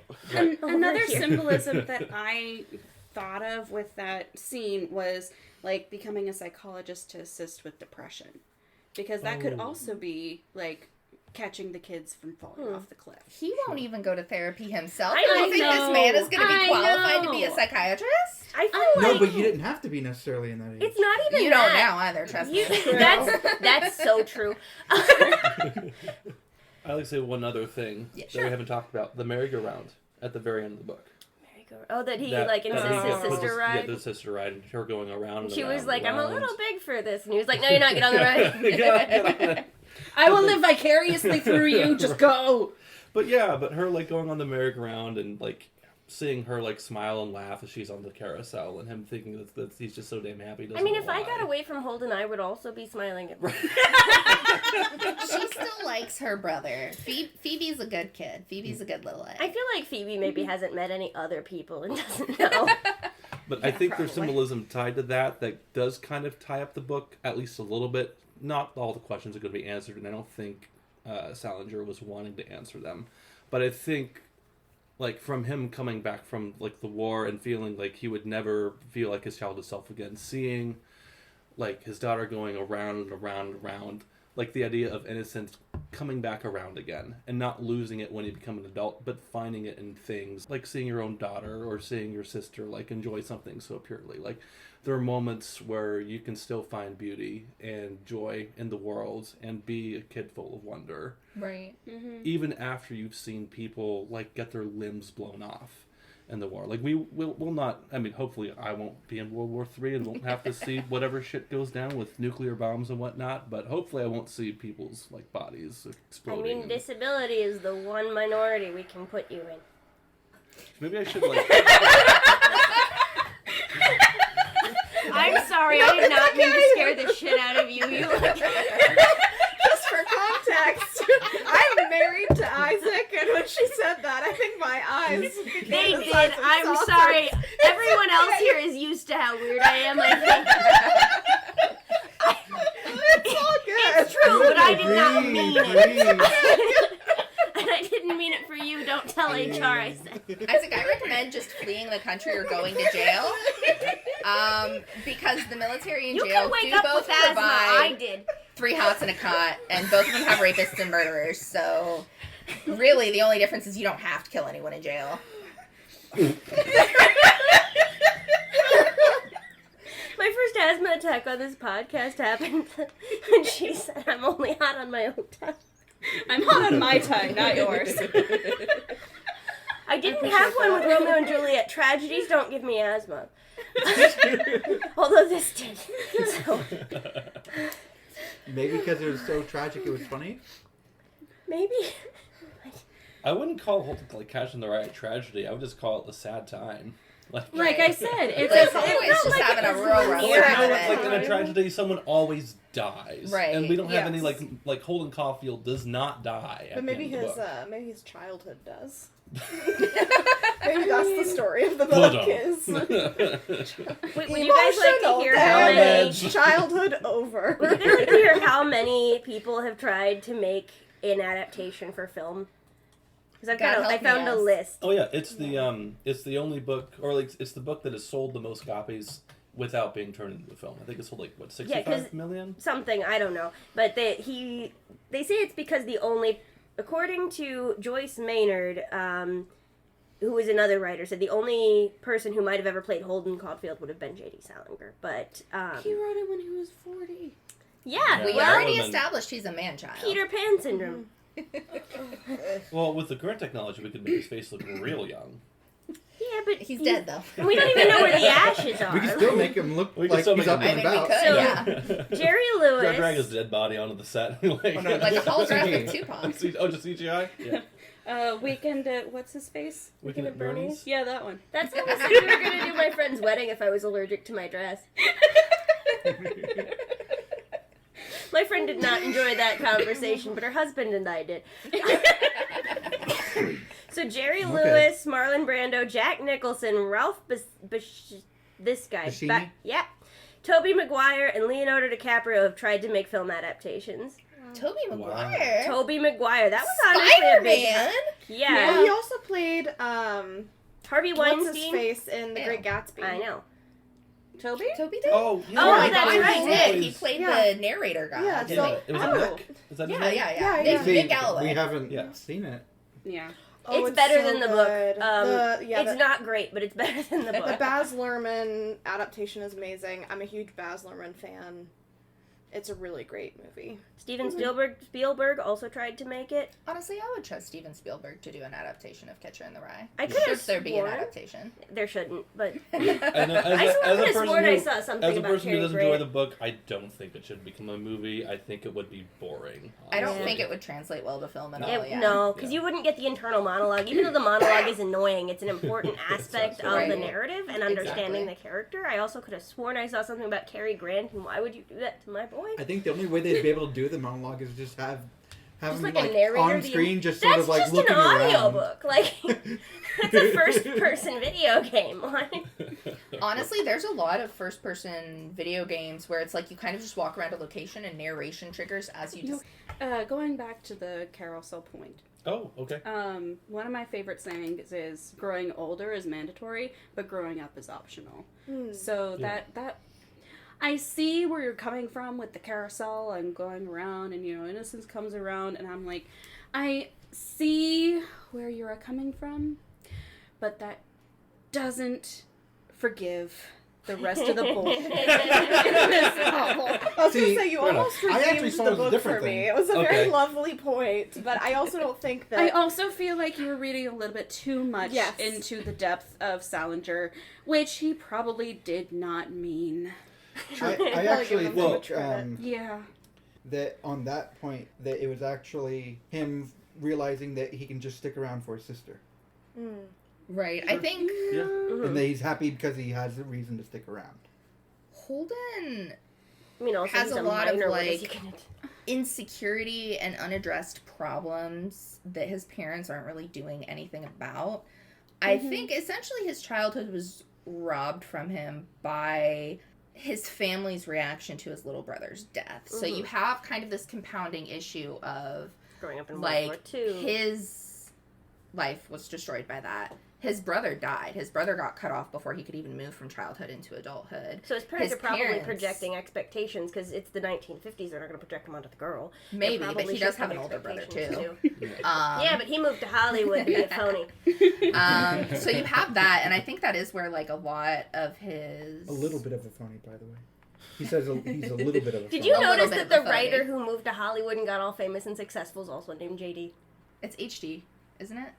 Over Another here. symbolism that I thought of with that scene was like becoming a psychologist to assist with depression, because that could Oh. also be like catching the kids from falling off the cliff. He won't even go to therapy himself. I I don't think know. this man is going to be I qualified to be a know. psychiatrist. I feel No, like but you didn't have to be necessarily in that age. it's not even You don't that. now either, trust You, me. that's so true. I like to say one other thing Yeah, that sure. we haven't talked about: the merry-go-round at the very end of the book. Oh, that he That- like that insists he his gets- sister Yeah, ride. the sister ride, and her going around. She and was around like, and I'm a around. little big for this. And he was like, no, you're not. Get on the ride. Get on it. I will live vicariously through you. Just go. But yeah, but her like going on the merry-go-round and like seeing her like smile and laugh as she's on the carousel, and him thinking that he's just so damn happy. I mean, if I got away from Holden, I would also be smiling at She still likes her brother. Phoebe's a good kid. Phoebe's a good little egg. I feel like Phoebe maybe hasn't met any other people and doesn't know. But I think there's probably. symbolism tied to that does kind of tie up the book at least a little bit. Not all the questions are going to be answered, and I don't think Salinger was wanting to answer them. But I think like from him coming back from like the war and feeling like he would never feel like his childhood self again, seeing like his daughter going around and around and around, like the idea of innocence coming back around again and not losing it when you become an adult, but finding it in things like seeing your own daughter or seeing your sister like enjoy something so purely. Like there are moments where you can still find beauty and joy in the world and be a kid full of wonder. Right. Mm-hmm. Even after you've seen people like get their limbs blown off in the war. Like we'll not, I mean, hopefully I won't be in World War III and won't have to see whatever shit goes down with nuclear bombs and whatnot, but hopefully I won't see people's like bodies I exploding. mean, disability is the one minority we can put you in. Maybe I should like I'm sorry, I did not mean to scare the shit out of you. You Just for context, I'm married to Isaac, and when she said that, I think my eyes became They the did. size of I'm saucers. sorry. Everyone else here is used to how weird I am, I think. It's all good. It's true, but I did not mean it. Breathe. And I didn't mean it for you. Don't tell HR I said. Isaac, I recommend just fleeing the country or going to jail. Because the military and You jail can wake do up both with asthma. I provide did. 3 hots and a cot, and both of them have rapists and murderers, so really the only difference is you don't have to kill anyone in jail. My first asthma attack on this podcast happened, and she said I'm only hot on my own time. I'm hot on my time, not yours. I didn't have one with Romeo and Juliet. Tragedies don't give me asthma. Although this did. So, Maybe because it was so tragic, it was funny. maybe. I wouldn't call like Catching the Rye a tragedy. I would just call it a sad time. Like I said, it's Like, a, always it's just not like having a it was real rough weird. time. Like in a tragedy, someone always dies, Right, And we don't have any yes. like Holden Caulfield does not die. At But maybe the end of the book. maybe his childhood does. Maybe that's the story of the book. Is Wait, would you guys like to hear how many? damage. Childhood over. Would you guys like to hear how many people have tried to make an adaptation for film? Because God I help me, found a yes. list. Oh yeah, it's the only book, or like it's the book that has sold the most copies without being turned into a film. I think it sold like what 65 million. Something, I don't know, but they say it's because the only, according to Joyce Maynard, who is another writer, said the only person who might have ever played Holden Caulfield would have been J.D. Salinger. But He wrote it when he was 40. yeah, We Yeah, well, already women. established he's a man-child. Peter Pan syndrome. Well, with the current technology, we could make his face look real young. Yeah, but He's dead, though. We don't even know where the ashes are. We can still make him look We can like still he's make up him- and I mean, we about. could. So- Yeah. Jerry Lewis. Drag his dead body onto the set. Oh, no, Like a holographic CG. Tupac. Oh, just CGI? Yeah. Weekend at, what's his face? Weekend at Bernie's? Yeah, that one. That's how we said we were going to do my friend's wedding if I was allergic to my dress. My friend did not enjoy that conversation, but her husband and I did. So Jerry Lewis, Marlon Brando, Jack Nicholson, Ralph this guy. Bashini? Yep. Tobey Maguire and Leonardo DiCaprio have tried to make film adaptations. Tobey Wow. Maguire. Tobey Maguire. That was honestly a big... Spider-Man. Yeah. Well, he also played Harvey what's his Weinstein. face in The Yeah. Great Gatsby. I know. Toby? Toby did? Oh, yeah. Oh, my that's God, right. he did. He played Yeah. the narrator guy. Yeah, didn't so- he? It was Oh. Nick? Is that his Yeah, name? yeah, Yeah, yeah. yeah. Nick, Nick Galloway. We haven't Yeah. seen it. Yeah. Oh, It's better so than the good. book. It's the not great, but it's better than the book. the Baz Luhrmann adaptation is amazing. I'm a huge Baz Luhrmann fan. It's a really great movie. Steven Spielberg also tried to make it. Honestly, I would trust Steven Spielberg to do an adaptation of Catcher in the Rye. I could have Should there be an sworn- adaptation? There shouldn't, but And I could have sworn I saw something as a about person who Cary doesn't enjoy Grant. the book, I don't think it should become a movie. I think it would be boring. I don't honestly. think it would translate well to film at No. all, yeah. No, because Yeah. you wouldn't get the internal monologue. Even though the monologue is annoying, it's an important aspect of Right. the narrative and understanding Exactly. the character. I also could have sworn I saw something about Cary Grant, and why would you do that to my boy? I think the only way they'd be able to do the monologue is just have Just him like like a narrator. on screen, just sort That's of like just looking an around. audiobook. Like, that's a first-person video game. Like, Honestly, there's a lot of first-person video games where it's like you kind of just walk around a location and narration triggers as you just... Going back to the carousel point, Oh, okay. One of my favorite sayings is growing older is mandatory, but growing up is optional. So that I see where you're coming from with the carousel and going around and, innocence comes around and I'm like, I see where you're coming from, but that doesn't forgive the rest of the bullshit in this novel. I was going to say, you fair almost I actually redeemed saw the it as a book different for me. thing. It was a very Okay. lovely point, but I also don't think that... I also feel like you were reading a little bit too much Yes. into the depth of Salinger, which he probably did not mean. I actually give him too think much credit. Yeah. that on that point that it was actually him realizing that he can just stick around for his sister, Right. I think Yeah. and that he's happy because he has a reason to stick around. Holden I mean, also has he's a lot of, minor, what is he like, gonna do? insecurity and unaddressed problems that his parents aren't really doing anything about. I think essentially his childhood was robbed from him by his family's reaction to his little brother's death. So you have kind of this compounding issue of, Growing up in World War like, II. his life was destroyed by that. His brother died. His brother got cut off before he could even move from childhood into adulthood. So his parents his are probably parents- projecting expectations because it's the 1950s. They're not going to project them onto the girl. They Maybe, but probably he does should have an older brother, expectations, too. Yeah, but he moved to Hollywood to be a phony. So you have that, and I think that is where, like, a lot of his... A little bit of a phony, by the way. He says he's a little bit of a. Did phony. you A little notice bit that of the a phony. writer who moved to Hollywood and got all famous and successful is also named JD? It's HD, isn't it?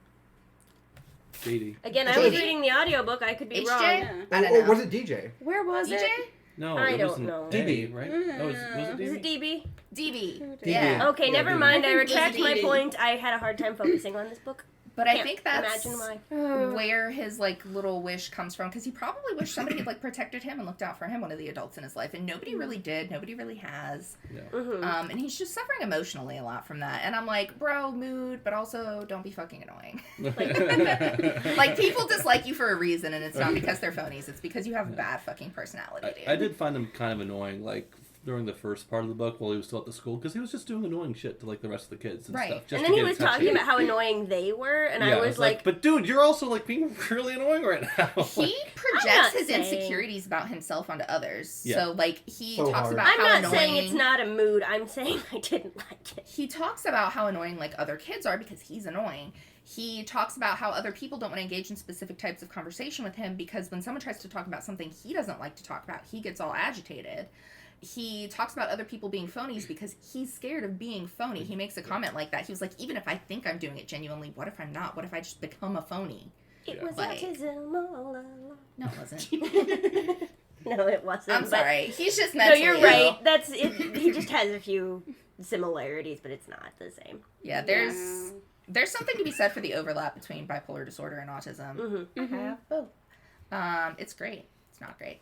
JD. Again, I was JD? reading the audiobook. I could be HJ? wrong. Yeah. I don't Or know. was it DJ? Where was DJ? it? No, I it don't wasn't know. DB, right? Oh, was it Is DB? it DB? DB. DB. Yeah. Okay, Yeah, never DB. mind. I I think it was retract my DB. point. I had a hard time focusing on this book. But I Can't think that's imagine why. where his, like, little wish comes from, because he probably wished somebody had, like, protected him and looked out for him, one of the adults in his life, and nobody really did. Nobody really has. Yeah. And he's just suffering emotionally a lot from that. And I'm like, bro, mood, but also don't be fucking annoying. Like, people dislike you for a reason, and it's not because they're phonies. It's because you have a bad fucking personality, dude. I did find him kind of annoying, like, during the first part of the book while he was still at the school, because he was just doing annoying shit to, like, the rest of the kids and Right. stuff. Just And to then he get was attention. talking about how annoying they were, and Yeah, I was like, but dude, you're also, like, being really annoying right now. He I'm projects not his saying- insecurities about himself onto others. Yeah. So, like, he So talks hard. about I'm how not annoying... saying it's not a mood. I'm saying I didn't like it. He talks about how annoying, like, other kids are because he's annoying. He talks about how other people don't want to engage in specific types of conversation with him because when someone tries to talk about something he doesn't like to talk about, he gets all agitated. He talks about other people being phonies because he's scared of being phony. He makes a comment like that. He was like, even if I think I'm doing it genuinely, what if I'm not? What if I just become a phony? It Yeah. was Like- autism all along. No, it wasn't. No, it wasn't. I'm but- sorry. He's just No, mentally you're ill. right. That's it. He just has a few similarities, but it's not the same. Yeah, there's something to be said for the overlap between bipolar disorder and autism. Mm-hmm. I have both. It's great. It's not great.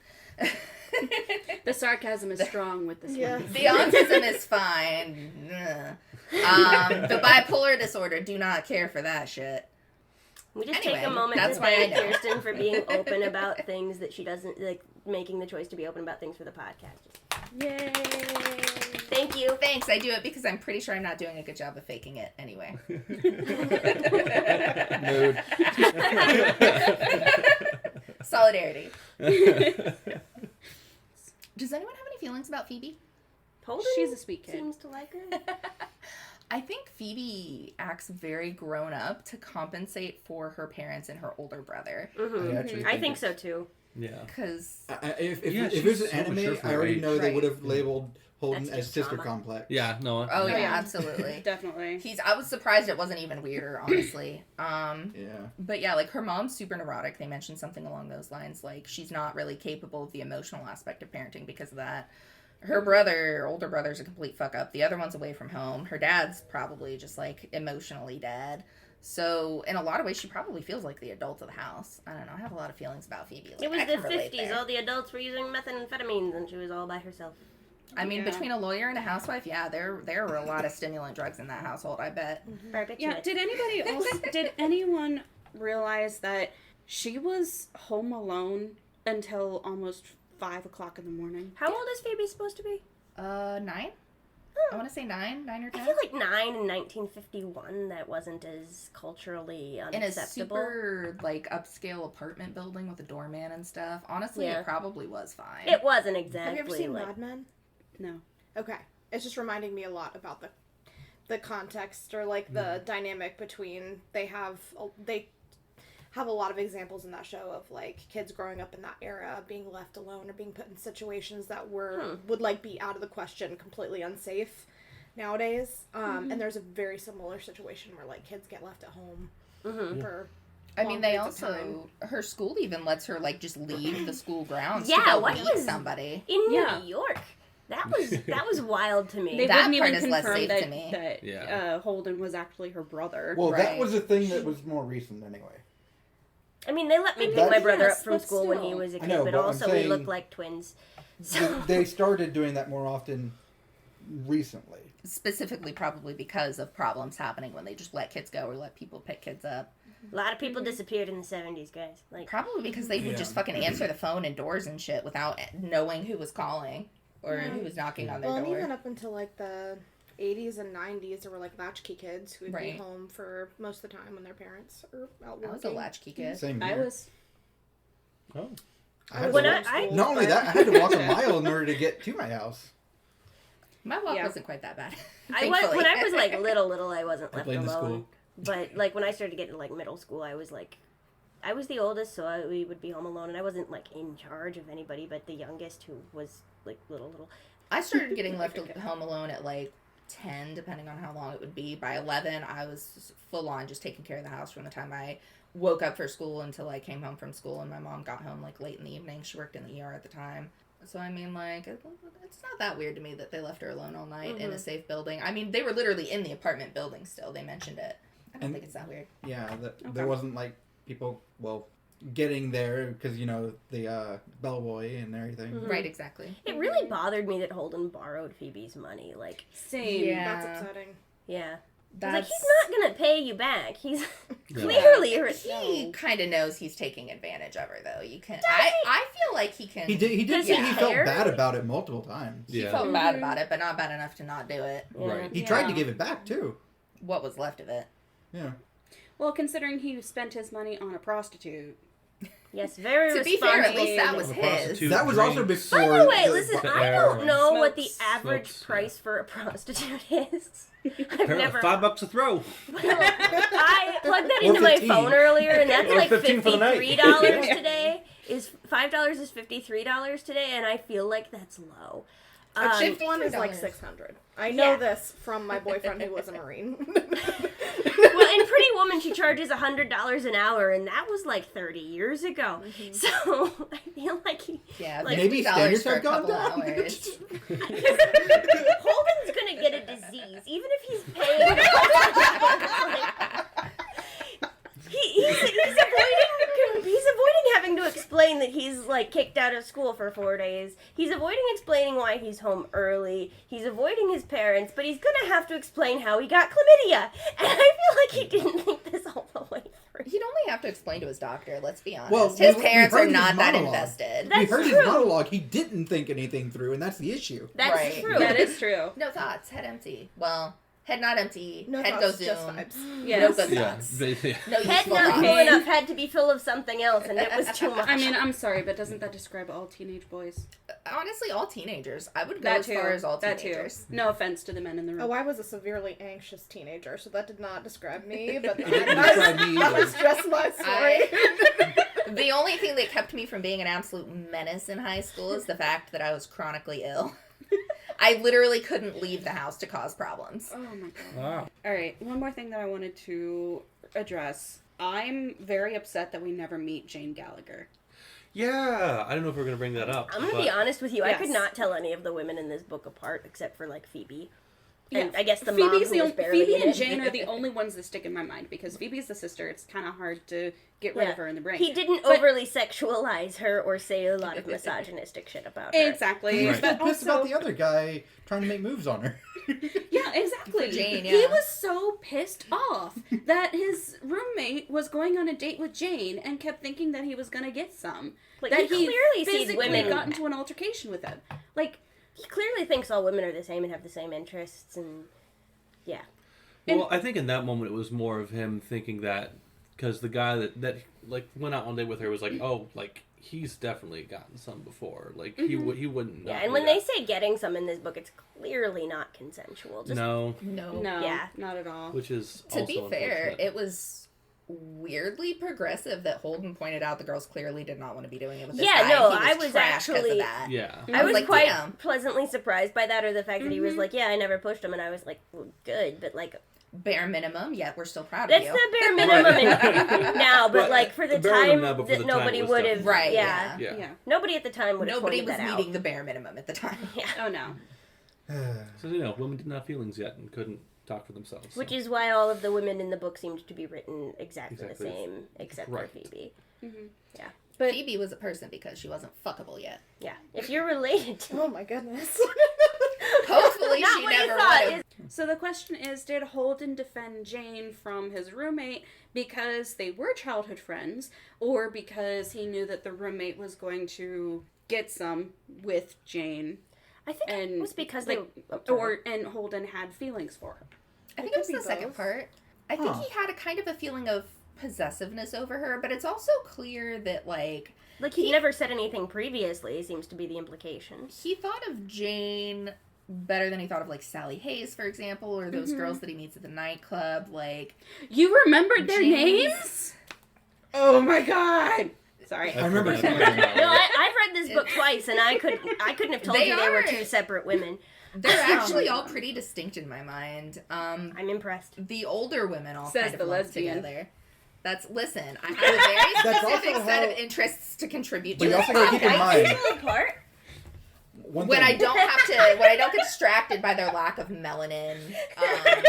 The sarcasm is strong with this Yeah. one. The autism is fine. The bipolar disorder, do not care for that shit. We just Anyway, take a moment that's to why I thank know. Kirsten for being open about things that she doesn't like, making the choice to be open about things for the podcast. Yay! Thank you. Thanks, I do it because I'm pretty sure I'm not doing a good job of faking it anyway. Mood. Solidarity. Does anyone have any feelings about Phoebe? Holden She's a sweet kid. seems to like her. I think Phoebe acts very grown up to compensate for her parents and her older brother. I actually I think so too. Yeah. Because If Yeah, it was she's an so anime, mature for I her already age. know they Right. would have labeled Holden That's as just sister trauma. complex. Yeah, no. oh yeah, yeah. absolutely. Definitely. I was surprised it wasn't even weirder, honestly. Yeah. But yeah, like her mom's super neurotic. They mentioned something along those lines, like she's not really capable of the emotional aspect of parenting because of that. Her brother, older brother's a complete fuck up. The other one's away from home. Her dad's probably just like emotionally dead. So in a lot of ways, she probably feels like the adult of the house. I don't know. I have a lot of feelings about Phoebe. Like, It was I the can relate 50s. there. All the adults were using methamphetamines, and she was all by herself. I mean, Yeah. between a lawyer and a housewife, yeah, there were a lot of stimulant drugs in that household. I bet. Yeah. Did anybody else? Did anyone realize that she was home alone until almost 5 o'clock in the morning? How old is Phoebe supposed to be? 9? I want to say 9 or 10. I feel like 9 in 1951, that wasn't as culturally In a unacceptable. super, like, upscale apartment building with a doorman and stuff. Honestly, Yeah. it probably was fine. It wasn't Have exactly you ever seen like... Mad Men? No. Okay. It's just reminding me a lot about the context or like the dynamic between they have a lot of examples in that show of like kids growing up in that era being left alone or being put in situations that would like be out of the question, completely unsafe nowadays. And there's a very similar situation where like kids get left at home for I long mean, they periods of time. also, her school even lets her, like, just leave the school grounds Yeah, to go what meet was- somebody. In Yeah. New York. That was wild to me. They That wouldn't part even is less confirm safe that, to me. that Yeah. Holden was actually her brother. Well, that Right. was a thing that was more recent anyway. I mean, they let me pick That's- my brother Yes, up from but school when he still. was a I kid, know, but but I'm also we saying- looked like twins. So They started doing that more often recently. Specifically, probably because of problems happening when they just let kids go or let people pick kids up. a lot of people disappeared in the 70s, guys. Like, Probably because they would just fucking answer the phone and doors and shit without knowing who was calling or who was knocking on their Well, and door. even up until like the 80s and 90s, there were like latchkey kids who would Right. be home for most of the time when their parents are out working. I was a latchkey kid. Same I here. was. Oh. I had to When walk- I- not only that, I had to walk a mile in order to get to my house. My walk Yeah. wasn't quite that bad. I was, when I was like little, I wasn't I left blamed the alone. school. But like when I started getting to like middle school, I was the oldest, so we would be home alone, and I wasn't like in charge of anybody, but the youngest, who was like little. I started getting left home alone at like 10, depending on how long it would be. By 11, I was full on just taking care of the house from the time I woke up for school until I came home from school, and my mom got home like late in the evening. She worked in the ER at the time. So, I mean, like, it's not that weird to me that they left her alone all night in a safe building. I mean, they were literally in the apartment building still. They mentioned it. I don't And- think it's that weird. Yeah, that Okay. there wasn't like people, well, getting there because, you know, the bellboy and everything. Right, exactly. It really bothered me that Holden borrowed Phoebe's money. Like, Same. Yeah. That's upsetting. yeah. I was That's... like, he's not gonna pay you back. He's Yeah. clearly He kind of knows he's taking advantage of her, though. You can. I feel like he can. He did Does say he he felt care? bad about it multiple times. He Yeah. felt bad about it, but not bad enough to not do it. Yeah. Right. He tried to Yeah. give it back too. What was left of it? Yeah. Well, considering he spent his money on a prostitute. Yes, very To be fair, at responsible. least that was A his. prostitute. That was also drinks. before. By the way, the- listen, the I air don't know what the smokes. average Smokes, price for a prostitute is. I've Apparently never. $5 a throw. I plugged that Or into my 15. phone earlier, and that's Or like 15 for the night. $53 today. $5 is $53 today, and I feel like that's low. A Um, cheap one is like $53. 600. I know Yeah. this from my boyfriend who was a Marine. well, in Pretty Woman, she charges $100 an hour, and that was like 30 years ago. So I feel like Yeah, Like, maybe $50 standards for a have gone couple down. hours. Holden's gonna get a disease, even if he's paying. He's avoiding having to explain that he's like kicked out of school for 4 days. He's avoiding explaining why he's home early. He's avoiding his parents, but he's gonna have to explain how he got chlamydia. And I feel like he didn't think this all the way through. He'd only have to explain to his doctor, let's be honest. Well, his we parents heard are his not that monologue. invested. We That's heard true. his monologue. He didn't think anything through, and that's the issue. That's Right. true. That is true. No thoughts, head empty. Well, head not empty, No head thoughts, goes just zoom. vibes. No Yes. good Yeah. thoughts. Yeah. No Head useful not thoughts. full enough had to be full of something else, and it was too much. I mean, I'm sorry, but doesn't that describe all teenage boys? Honestly, all teenagers. I would go That as too. far as all That teenagers. too. No offense to the men in the room. Oh, I was a severely anxious teenager, so that did not describe me, but It didn't describe me that either. was just my story. The only thing that kept me from being an absolute menace in high school is the fact that I was chronically ill. I literally couldn't leave the house to cause problems. Oh my god. Wow. All right, one more thing that I wanted to address. I'm very upset that we never meet Jane Gallagher. Yeah. I don't know if we're going to bring that up. I'm gonna but be honest with you. I could Yes. not tell any of the women in this book apart except for like Phoebe. Yeah, And I guess the Phoebe's mom who the was only, barely Phoebe in and it. Jane are the only ones that stick in my mind because Phoebe's the sister. It's kind of hard to get rid Yeah. of her in the brain. He didn't But- overly sexualize her or say a lot of misogynistic shit about her. Exactly. He was Right. still But pissed also, about the other guy trying to make moves on her. yeah, exactly. For Jane, He yeah. was so pissed off that his roommate was going on a date with Jane and kept thinking that he was gonna get some. Like, that he clearly sees physically women- got into an altercation with him. Like, he clearly thinks all women are the same and have the same interests, and yeah. Well, I think in that moment it was more of him thinking that because the guy that like went out one day with her was like, oh, like he's definitely gotten some before. Like he wouldn't. Yeah, not and do when that. they say getting some in this book, it's clearly not consensual. Just, No. No, Yeah. not at all. Which is To also be fair, unfortunate. it was weirdly progressive that Holden pointed out the girls clearly did not want to be doing it with this Yeah, guy. no, He I was trash 'cause of actually- that. Yeah. I was like, quite damn. pleasantly surprised by that, or the fact that he was like, yeah, I never pushed him, and I was like, well, good, but like, Bare minimum, yet we're still proud that's of the you. bare minimum now, but But like for the the bare minimum time now, but for that the time nobody was would have, definitely- Right, yeah. Yeah. Yeah. Nobody at the time would have Nobody pointed was that meeting out. the bare minimum at the time. Yeah. Oh no. So you know, women didn't have feelings yet and couldn't talk for themselves. Which so. is why all of the women in the book seemed to be written exactly Exactly. the same, except Right. for Phoebe. But Phoebe was a person because she wasn't fuckable yet. Yeah. If you're related to Oh my goodness. Hopefully Not she what you never thought, would have. so the question is, did Holden defend Jane from his roommate because they were childhood friends, or because he knew that the roommate was going to get some with Jane, I think and it was because like, and Holden had feelings for her? I think It it was could the be second both. part. I think Huh. he had a kind of a feeling of possessiveness over her, but it's also clear that, like, he never said anything previously, seems to be the implication. he thought of Jane better than he thought of, like, Sally Hayes, for example, or those girls that he meets at the nightclub, like... You remembered their James. names? Oh my god! Sorry. I remember forgot seeing about No, I've read this book twice, and I couldn't have told They you they were are- two separate women. They're actually all pretty distinct in my mind. I'm impressed. The older women all Says kind of the lumped lesbian. together. Listen, I have a very That's specific also set how- of interests to contribute But to you this also gotta keep in podcast. mind- Still apart? One When thing. I don't have to, when I don't get distracted by their lack of melanin, and the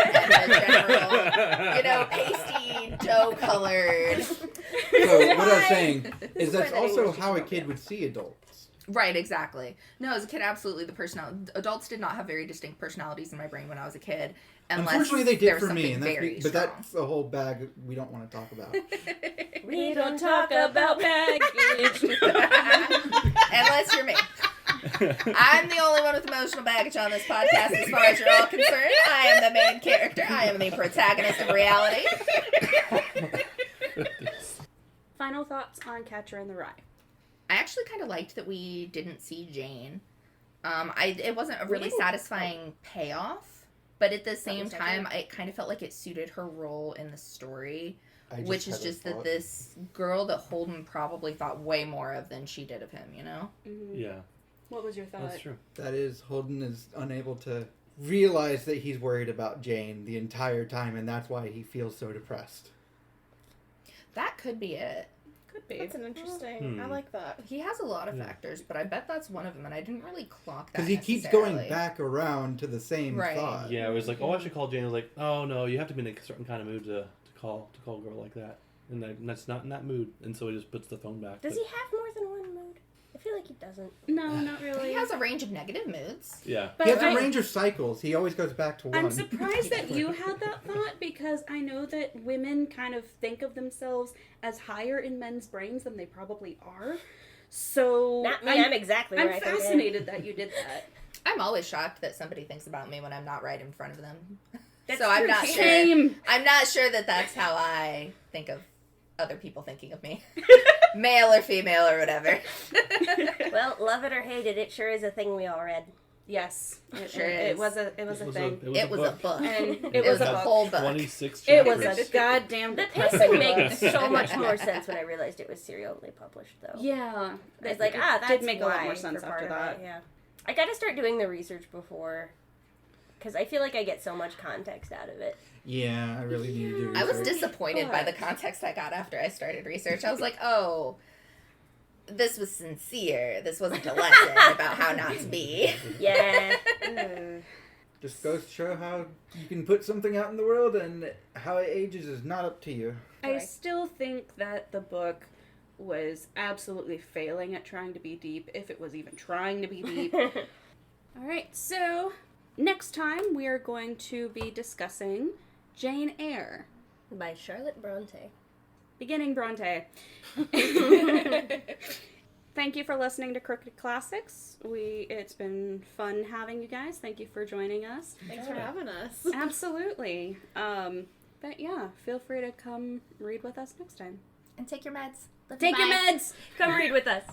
general, pasty dough colored. So what I was saying This is is that's why they also English how a is kid would see adults. Right, exactly. No, as a kid, absolutely the personality. Adults did not have very distinct personalities in my brain when I was a kid. Unless Unfortunately, they there did was for me, something and that's very but strong. that's a whole bag we don't want to talk about. We don't talk about baggage. Unless you're me. I'm the only one with emotional baggage on this podcast as far as you're all concerned. I am the main character. I am the protagonist of reality. Final thoughts on Catcher in the Rye. I actually kind of liked that we didn't see Jane. It wasn't a really didn't- satisfying payoff, but at the same was time, it kind of felt like it suited her role in the story, I just which is had a just that thought. this girl that Holden probably thought way more of than she did of him, you know? Yeah, What was your thought? that's true. That is, Holden is unable to realize that he's worried about Jane the entire time, and that's why he feels so depressed. That could be it. Could be. That's an interesting. I Hmm. like that. He has a lot of Yeah. factors, but I bet that's one of them, and I didn't really clock that Because he keeps going necessarily. back around to the same Right. thought. Yeah, it was like, oh, I should call Jane. I was like, oh no, you have to be in a certain kind of mood to call a girl like that, and that's not in that mood, and so he just puts the phone back. Does but- he have more than one mood? I feel like he doesn't. No, not really. He has a range of negative moods. Yeah. But He has I- a range of cycles. He always goes back to one. I'm surprised that you had that thought, because I know that women kind of think of themselves as higher in men's brains than they probably are. So Not me. I'm exactly I'm where I think I am. fascinated that you did that. I'm always shocked that somebody thinks about me when I'm not right in front of them. That's so I'm true, not too. sure. Same. I'm not sure that that's how I think of other people thinking of me, male or female or whatever. Well, love it or hate it, it sure is a thing we all read. Yes, it Sure it is. was a thing, It was a book. and It was a book. whole book. 26 It chapters. was a goddamn The depressing pacing book. makes so much more sense when I realized it was serially published, though. Yeah, It's like, it that's did make a lot why more sense for part after of that. it, yeah. I gotta start doing the research before, because I feel like I get so much context out of it. Yeah, I really need to do I was research. disappointed by the context I got after I started research. I was like, oh, this was sincere. This wasn't a lesson about how not to be. Yeah. Just goes to show how you can put something out in the world, and how it ages is not up to you. I Right. still think that the book was absolutely failing at trying to be deep, if it was even trying to be deep. All right, so next time we are going to be discussing Jane Eyre, By Charlotte Bronte. beginning Bronte. thank you for listening to Crooked Classics. It's been fun having you guys. Thank you for joining us. Thanks for having us. Absolutely. But yeah, feel free to come read with us next time. And take your meds. Take your meds. Come read with us.